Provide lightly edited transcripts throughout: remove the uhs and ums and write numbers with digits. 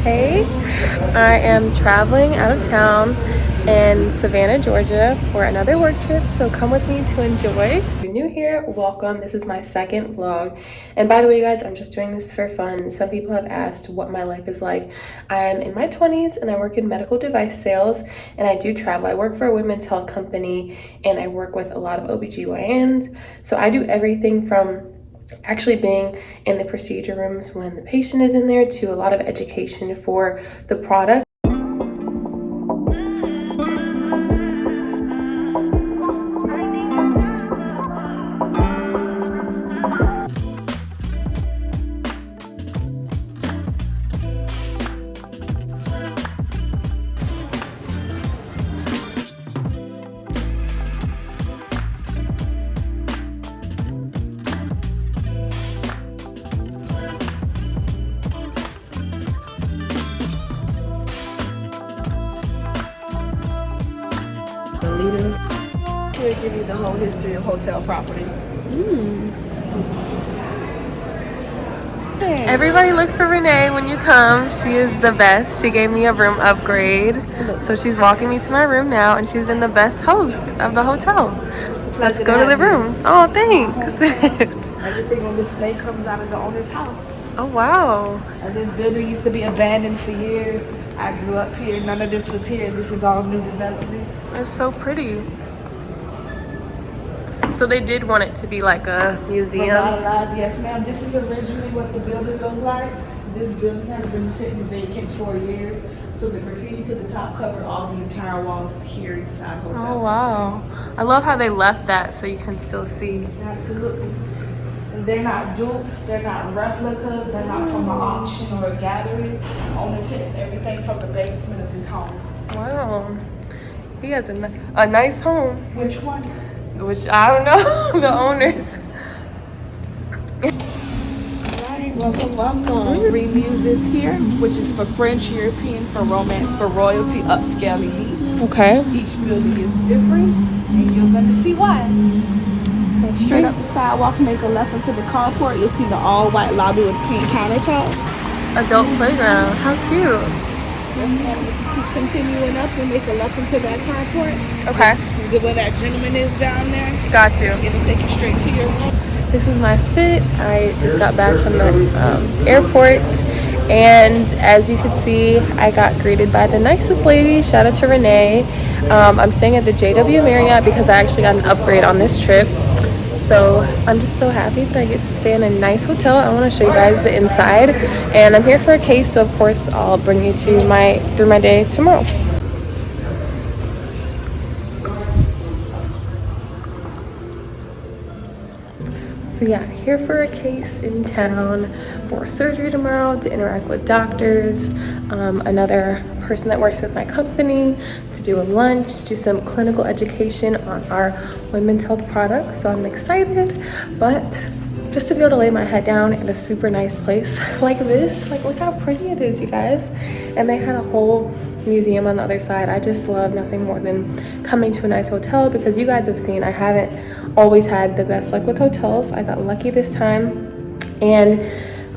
Hey, I am traveling out of town in Savannah, Georgia for another work trip, so come with me to enjoy. If you're new here, welcome. This is my second vlog. And by the way, guys, I'm just doing this for fun. Some people have asked what my life is like. I'm in my 20s and I work in medical device sales and I do travel. I work for a women's health company and I work with a lot of OBGYNs. So I do everything from actually being in the procedure rooms when the patient is in there to a lot of education for the product. Leaders. She'll give you the whole history of hotel property. Everybody look for Renee when you come. She is the best. She gave me a room upgrade. So she's walking me to my room now and she's been the best host of the hotel. Let's go to the room. Oh, thanks. Everything on display comes out of the owner's house. Oh, wow. And this building used to be abandoned for years. I grew up here. None of this was here. This is all new development. That's so pretty. So they did want it to be like a museum. Yes, ma'am. This is originally what the building looked like. This building has been sitting vacant for years. So the graffiti to the top covered all the entire walls here inside hotel. Oh, wow. I love how they left that so you can still see. Absolutely. And they're not dupes, they're not replicas, they're not from an auction or a gallery. Owner takes everything from the basement of his home. Wow. He has a nice home. Which one? Which, I don't know, the owners. Alright, welcome. Three muses here, which is for French, European, for romance, for royalty, upscale, elite. Okay. Each building is different, and you're gonna see why. Straight up the sidewalk, make a left into the carport. You'll see the all-white lobby with pink countertops. Adult playground. How cute. Keep continuing up and make a left into that carport. Okay. Where that gentleman is down there. Got you. It'll take you straight to your room. This is my fit. I just got back from the airport. And as you can see, I got greeted by the nicest lady. Shout out to Renee. I'm staying at the JW Marriott because I actually got an upgrade on this trip. So I'm just so happy that I get to stay in a nice hotel. I want to show you guys the inside. And I'm here for a case, so of course I'll bring you to through my day tomorrow. So yeah, here for a case in town for surgery tomorrow, to interact with doctors, another person that works with my company, to do a lunch, do some clinical education on our women's health products. So I'm excited, but just to be able to lay my head down in a super nice place like this, like look how pretty it is, you guys. And they had a whole museum on the other side. I just love nothing more than coming to a nice hotel because you guys have seen I haven't always had the best luck with hotels. I got lucky this time and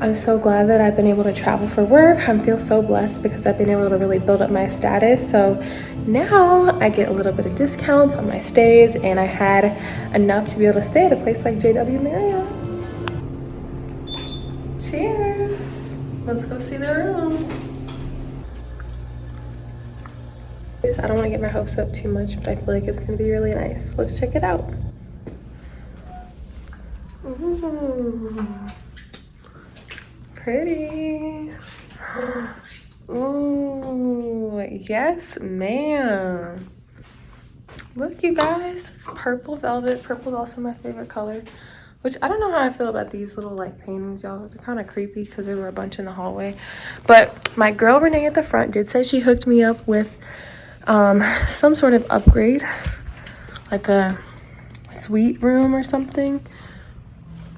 I'm so glad that I've been able to travel for work. I feel so blessed because I've been able to really build up my status. So now I get a little bit of discounts on my stays and I had enough to be able to stay at a place like JW Marriott. Cheers. Let's go see the room. I don't want to get my hopes up too much, but I feel like it's going to be really nice. Let's check it out. Ooh, pretty. Ooh, yes, ma'am. Look, you guys, it's purple velvet. Purple is also my favorite color, which I don't know how I feel about these little like paintings, y'all. They're kind of creepy because there were a bunch in the hallway. But my girl Renee at the front did say she hooked me up with some sort of upgrade, like a suite room or something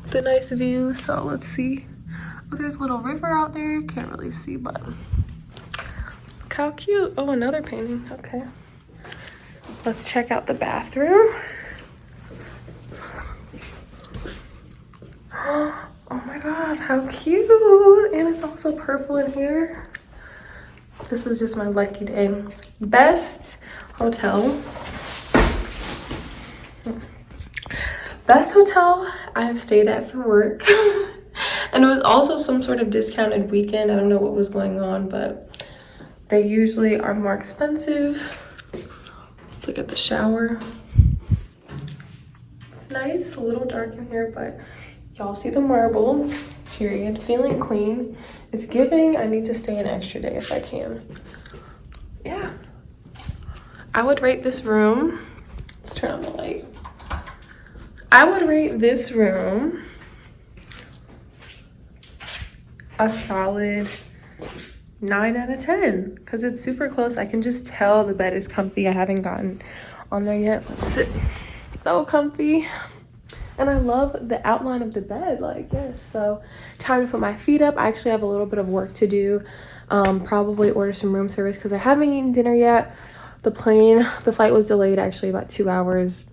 with a nice view. So let's see. Oh, there's a little river out there. Can't really see, but look how cute. Oh, another painting. Okay. Let's check out the bathroom. Oh Oh my god, how cute! And it's also purple in here. This is just my lucky day. Best hotel. Best hotel I have stayed at for work. And it was also some sort of discounted weekend. I don't know what was going on, but they usually are more expensive. Let's look at the shower. It's nice, a little dark in here, but y'all see the marble, period. Feeling clean. It's giving. I need to stay an extra day if I can. Yeah. I would rate this room. Let's turn on the light. I would rate this room a solid 9 out of 10 because it's super close. I can just tell the bed is comfy. I haven't gotten on there yet. Let's sit. So comfy. And I love the outline of the bed. Like, yes. So time to put my feet up. I actually have a little bit of work to do. Probably order some room service because I haven't eaten dinner yet. The flight was delayed actually about 2 hours.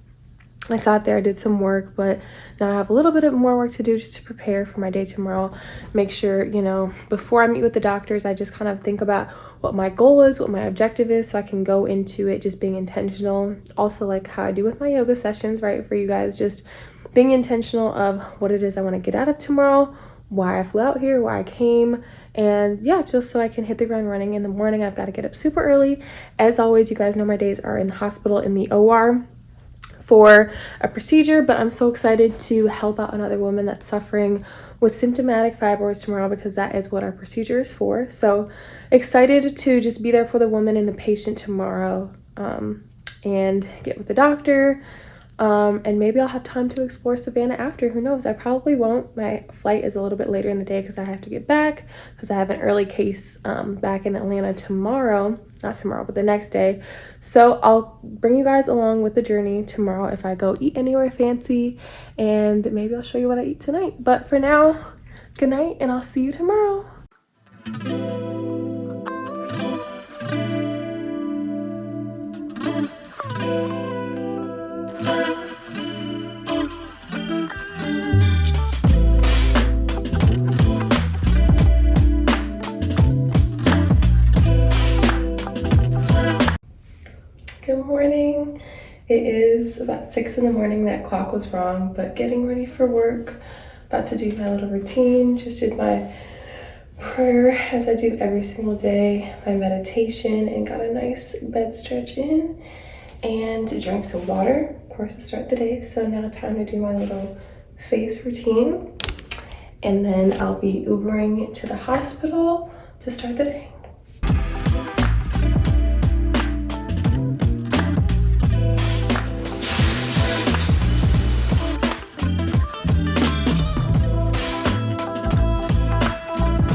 I sat there, I did some work, but now I have a little bit more work to do just to prepare for my day tomorrow. Make sure, you know, before I meet with the doctors, I just kind of think about what my goal is, what my objective is, so I can go into it just being intentional. Also, like how I do with my yoga sessions, right? For you guys, just being intentional of what it is I want to get out of tomorrow, why I flew out here, why I came, and yeah, just so I can hit the ground running. In the morning, I've got to get up super early. As always, you guys know my days are in the hospital, in the OR, for a procedure, but I'm so excited to help out another woman that's suffering with symptomatic fibroids tomorrow because that is what our procedure is for. So excited to just be there for the woman and the patient tomorrow, and get with the doctor, and maybe I'll have time to explore Savannah after. Who knows? I probably won't. My flight is a little bit later in the day because I have to get back because I have an early case back in Atlanta tomorrow. Not tomorrow, but the next day. So I'll bring you guys along with the journey tomorrow if I go eat anywhere fancy, and maybe I'll show you what I eat tonight. But for now, good night, and I'll see you tomorrow. Good morning. It is about 6 in the morning. That clock was wrong, but getting ready for work. About to do my little routine. Just did my prayer as I do every single day, my meditation, and got a nice bed stretch in, and drank some water, of course, to start the day. So now time to do my little face routine, and then I'll be Ubering to the hospital to start the day.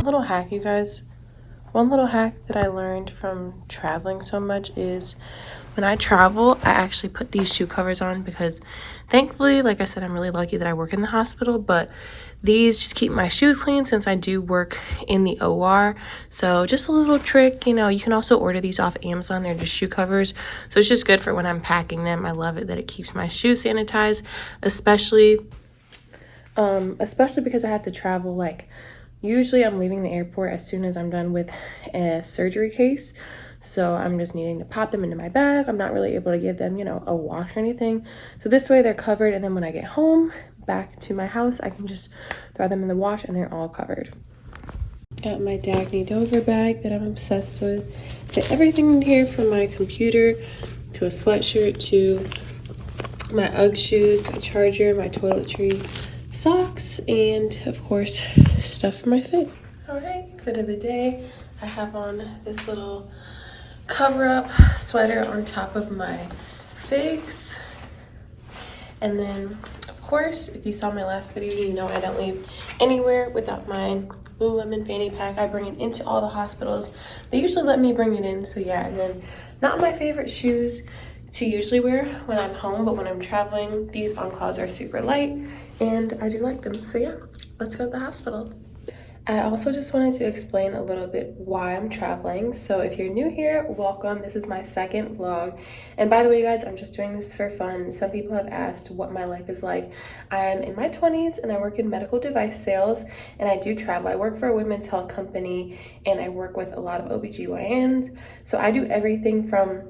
Little hack, you guys. One little hack that I learned from traveling so much is when I travel, I actually put these shoe covers on because thankfully, like I said, I'm really lucky that I work in the hospital, but these just keep my shoes clean since I do work in the OR. So just a little trick, you know, you can also order these off Amazon. They're just shoe covers. So it's just good for when I'm packing them. I love it that it keeps my shoes sanitized, especially because I have to travel. Like, usually I'm leaving the airport as soon as I'm done with a surgery case. So I'm just needing to pop them into my bag. I'm not really able to give them, you know, a wash or anything. So this way they're covered. And then when I get home, back to my house, I can just throw them in the wash and they're all covered. Got my Dagny Dover bag that I'm obsessed with. Fit everything in here from my computer to a sweatshirt to my UGG shoes, my charger, my toiletry, socks, and of course stuff for my fit. All right, fit of the day. I have on this little cover-up sweater on top of my figs, and then of course, if you saw my last video, you know I don't leave anywhere without my Lululemon fanny pack. I bring it into all the hospitals. They usually let me bring it in, so yeah. And then not my favorite shoes to usually wear when I'm home, but when I'm traveling, these On Claws are super light and I do like them. So yeah, let's go to the hospital. I also just wanted to explain a little bit why I'm traveling. So if you're new here, welcome. This is my second vlog. And by the way, guys, I'm just doing this for fun. Some people have asked what my life is like. I'm in my 20s and I work in medical device sales and I do travel. I work for a women's health company and I work with a lot of OBGYNs. So I do everything from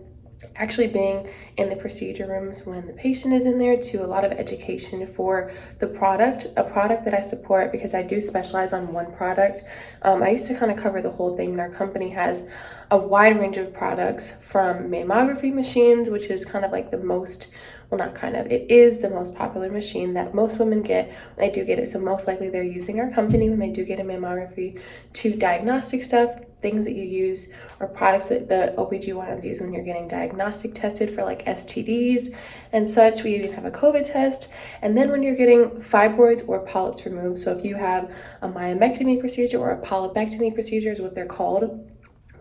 actually being in the procedure rooms when the patient is in there to a lot of education for a product that I support because I do specialize on one product. I used to kind of cover the whole thing, and our company has a wide range of products from mammography machines, which is kind of like the most, well, not kind of, it is the most popular machine that most women get when they do get it. So most likely they're using our company when they do get a mammography, to diagnostic stuff, things that you use, or products that the OBGYNs use when you're getting diagnostic tested for like STDs and such. We even have a COVID test. And then when you're getting fibroids or polyps removed, so if you have a myomectomy procedure or a polypectomy procedure is what they're called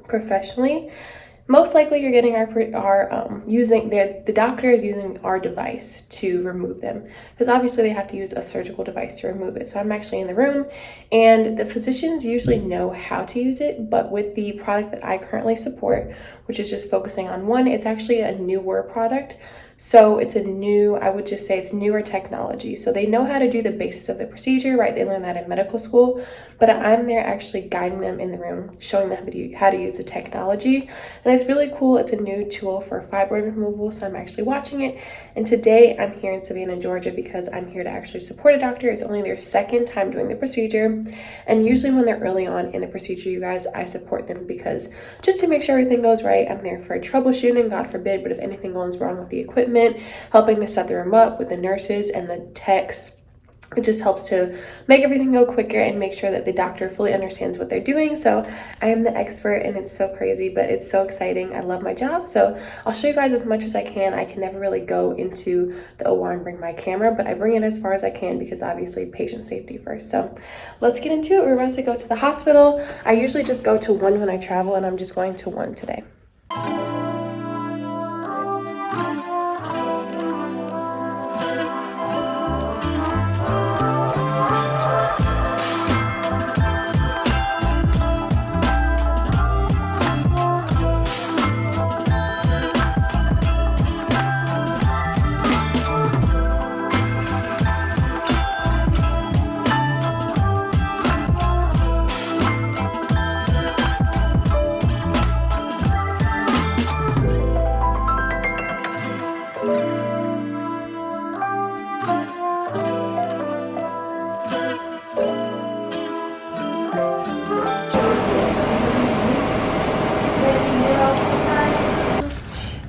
professionally, most likely you're getting the doctor is using our device to remove them, because obviously they have to use a surgical device to remove it. So I'm actually in the room and the physicians usually know how to use it, but with the product that I currently support, which is just focusing on one, it's actually a newer product. So it's I would just say it's newer technology. So they know how to do the basics of the procedure, right? They learn that in medical school, but I'm there actually guiding them in the room, showing them how to use the technology. And it's really cool. It's a new tool for fibroid removal. So I'm actually watching it. And today I'm here in Savannah, Georgia, because I'm here to actually support a doctor. It's only their second time doing the procedure. And usually when they're early on in the procedure, you guys, I support them because just to make sure everything goes right, I'm there for troubleshooting, God forbid, but if anything goes wrong with the equipment, helping to set the room up with the nurses and the techs. It just helps to make everything go quicker and make sure that the doctor fully understands what they're doing. So I am the expert and it's so crazy, but it's so exciting. I love my job. So I'll show you guys as much as I can. I can never really go into the OR and bring my camera, but I bring it as far as I can because obviously patient safety first. So let's get into it. We're about to go to the hospital. I usually just go to one when I travel, and I'm just going to one today.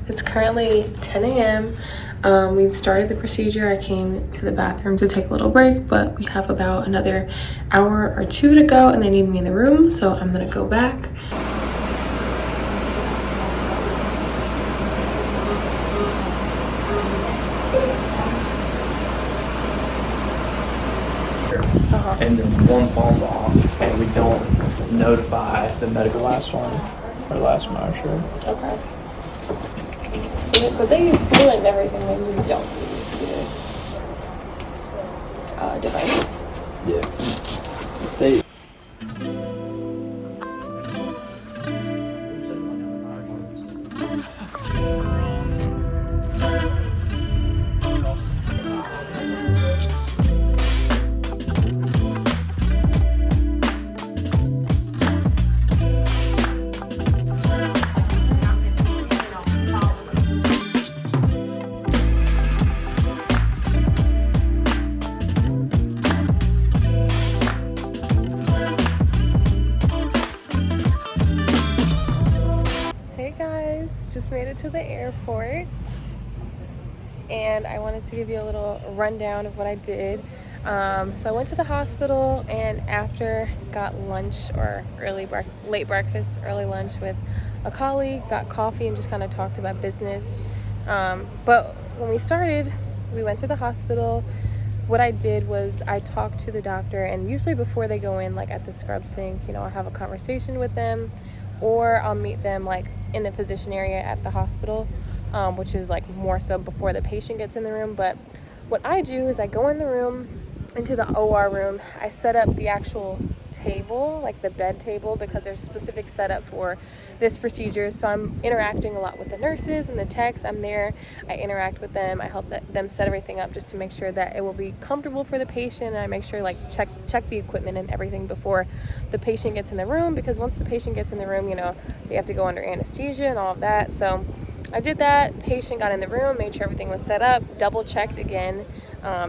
It's currently 10 a.m. We've started the procedure. I came to the bathroom to take a little break, but we have about another hour or two to go and they need me in the room, so I'm gonna go back. And then one falls off and we don't notify the medical. Last one, or last monitor. Okay. But they use fluid and everything, they just don't use the device. Yeah. They. Hey guys, just made it to the airport and I wanted to give you a little rundown of what I did. So I went to the hospital and after got lunch or late breakfast, early lunch with a colleague, got coffee and just kind of talked about business. But when we started, we went to the hospital. What I did was I talked to the doctor, and usually before they go in, like at the scrub sink, you know, I'll have a conversation with them, or I'll meet them like in the physician area at the hospital, which is like more so before the patient gets in the room. But what I do is I go in the room into the OR room, I set up the actual table, like the bed table, because there's specific setup for this procedure. So I'm interacting a lot with the nurses and the techs. I'm there, I interact with them, I help them set everything up just to make sure that it will be comfortable for the patient, and I make sure like check the equipment and everything before the patient gets in the room, because once the patient gets in the room, you know, they have to go under anesthesia and all of that. So I did that. Patient got in the room, made sure everything was set up, double checked again,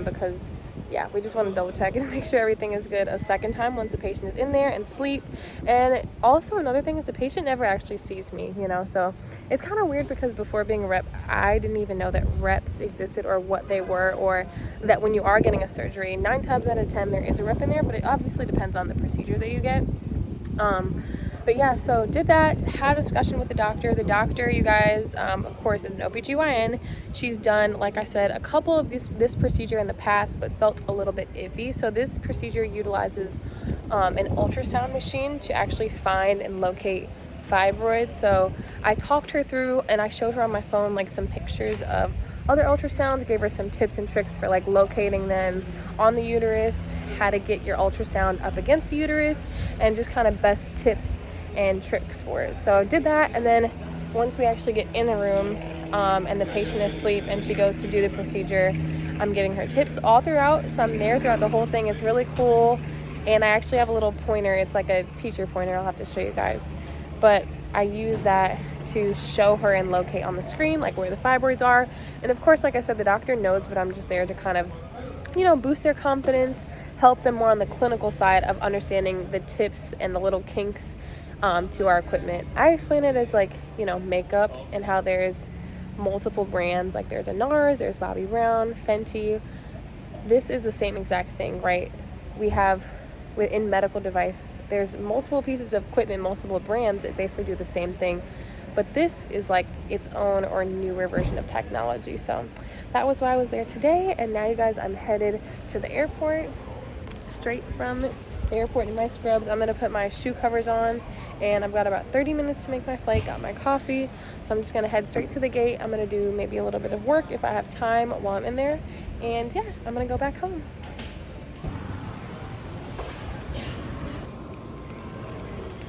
because yeah, we just want to double check and make sure everything is good a second time once the patient is in there and sleep. And also another thing is the patient never actually sees me, you know, so it's kind of weird because before being a rep, I didn't even know that reps existed or what they were, or that when you are getting a surgery, 9 times out of 10 there is a rep in there, but it obviously depends on the procedure that you get. But yeah, so did that, had a discussion with the doctor. The doctor, you guys, of course, is an OBGYN. She's done, like I said, a couple of this procedure in the past, but felt a little bit iffy. So this procedure utilizes an ultrasound machine to actually find and locate fibroids. So I talked her through, and I showed her on my phone like some pictures of other ultrasounds, gave her some tips and tricks for like locating them on the uterus, how to get your ultrasound up against the uterus, and just kind of best tips and tricks for it. So I did that, and then once we actually get in the room and the patient is asleep and she goes to do the procedure, I'm giving her tips all throughout. So I'm there throughout the whole thing. It's really cool, and I actually have a little pointer. It's like a teacher pointer. I'll have to show you guys, but I use that to show her and locate on the screen like where the fibroids are. And of course, like I said, the doctor knows, but I'm just there to kind of, you know, boost their confidence, help them more on the clinical side of understanding the tips and the little kinks to our equipment. I explain it as like, you know, makeup, and how there's multiple brands, like there's a NARS, there's Bobbi Brown, Fenty. This is the same exact thing, right? We have within medical device, there's multiple pieces of equipment, multiple brands that basically do the same thing, but this is like its own or newer version of technology. So that was why I was there today, and now you guys, I'm headed to the airport, straight from the airport in my scrubs. I'm gonna put my shoe covers on, and I've got about 30 minutes to make my flight. Got my coffee, so I'm just gonna head straight to the gate. I'm gonna do maybe a little bit of work if I have time while I'm in there, and yeah, I'm gonna go back home.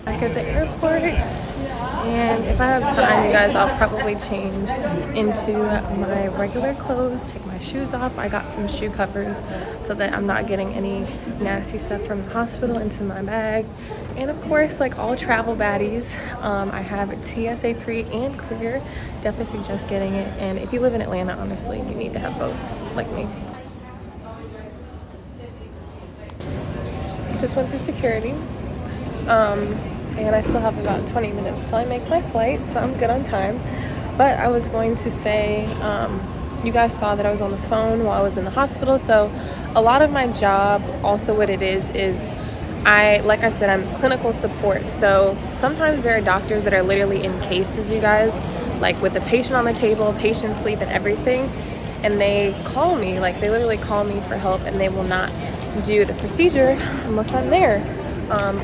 Back at the airport, and if I have time, you guys, I'll probably change into my regular clothes, take my shoes off. I got some shoe covers so that I'm not getting any nasty stuff from the hospital into my bag. And of course, like all travel baddies, I have TSA pre and clear. Definitely suggest getting it, and if you live in Atlanta, honestly, you need to have both, like me. Just went through security. And I still have about 20 minutes till I make my flight, so I'm good on time. But I was going to say, you guys saw that I was on the phone while I was in the hospital, so a lot of my job, also what it is like I said, I'm clinical support. So sometimes there are doctors that are literally in cases, you guys, like with the patient on the table, patient sleep and everything, and they call me, like they literally call me for help, and they will not do the procedure unless I'm there.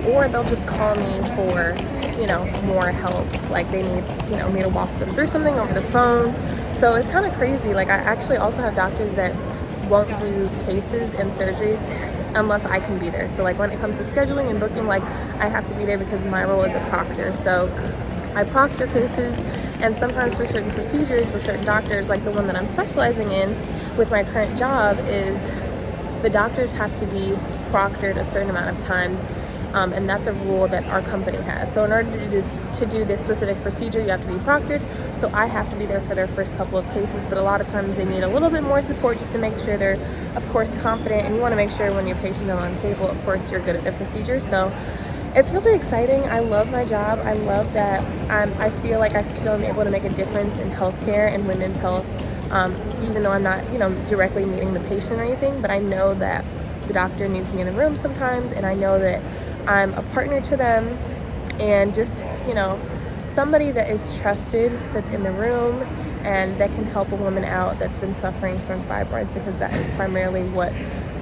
Or they'll just call me for, you know, more help, like they need, you know, me to walk them through something over the phone. So it's kind of crazy. Like I actually also have doctors that won't do cases and surgeries unless I can be there. So like when it comes to scheduling and booking, like I have to be there because my role is a proctor. So I proctor cases, and sometimes for certain procedures with certain doctors, like the one that I'm specializing in with my current job, is the doctors have to be proctored a certain amount of times. And that's a rule that our company has. So in order to do this specific procedure, you have to be proctored. So I have to be there for their first couple of cases, but a lot of times they need a little bit more support just to make sure they're, of course, confident. And you want to make sure when your patient is on the table, of course, you're good at the procedure. So it's really exciting. I love my job. I love that I feel like I still am able to make a difference in healthcare and women's health, even though I'm not, you know, directly meeting the patient or anything. But I know that the doctor needs me in the room sometimes, and I know that I'm a partner to them, and just, you know, somebody that is trusted, that's in the room, and that can help a woman out that's been suffering from fibroids, because that is primarily what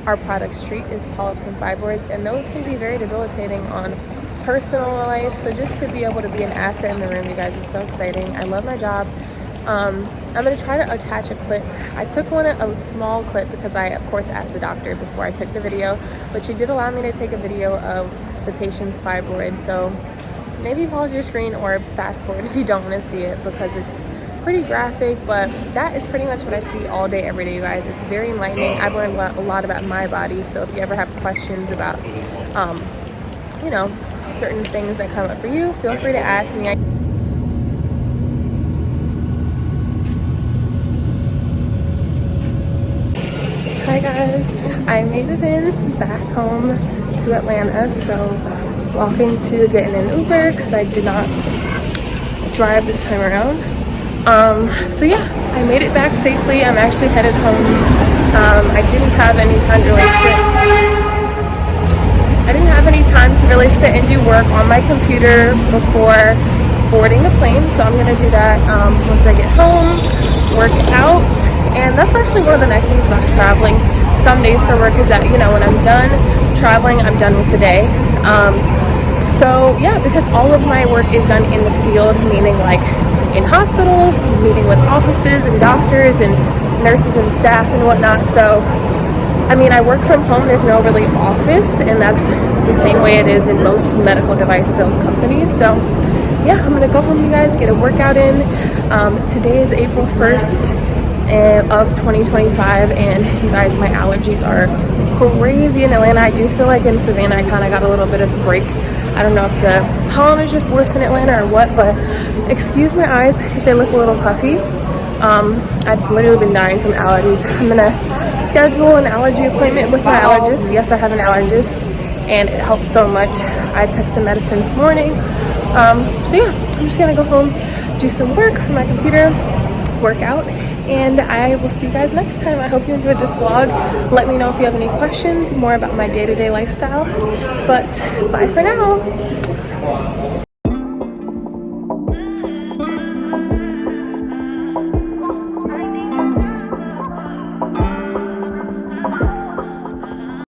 our products treat, is polyps and fibroids, and those can be very debilitating on personal life. So just to be able to be an asset in the room, you guys, is so exciting. I love my job. I'm gonna try to attach a clip. I took a small clip because I of course asked the doctor before I took the video, but she did allow me to take a video of the patient's fibroid. So maybe pause your screen or fast forward if you don't want to see it, because it's pretty graphic, but that is pretty much what I see all day, every day, you guys. It's very enlightening. I've learned a lot about my body, so if you ever have questions about, you know, certain things that come up for you, feel free to ask me. Hi guys, I made it back home to Atlanta, so walking to getting an Uber because I did not drive this time around. So yeah, I made it back safely. I'm actually headed home. I didn't have any time to really sit and do work on my computer before boarding the plane, so I'm gonna do that once I get home, work out. And that's actually one of the nice things about traveling some days for work, is that, you know, when I'm done traveling, I'm done with the day. So yeah, because all of my work is done in the field, meaning like in hospitals, meeting with offices and doctors and nurses and staff and whatnot. So I mean, I work from home, there's no really office, and that's the same way it is in most medical device sales companies. So yeah, I'm gonna go home, you guys, get a workout in. Today is April 1st of 2025, and you guys, my allergies are crazy in Atlanta. I do feel like in Savannah I kind of got a little bit of a break. I don't know if the pollen is just worse in Atlanta or what, but excuse my eyes if they look a little puffy. I've literally been dying from allergies. I'm gonna schedule an allergy appointment with my allergist. Yes, I have an allergist, and it helps so much. I took some medicine this morning. So yeah, I'm just gonna go home, do some work on my computer, work out, and I will see you guys next time. I hope you enjoyed this vlog. Let me know if you have any questions more about my day-to-day lifestyle, but bye for now.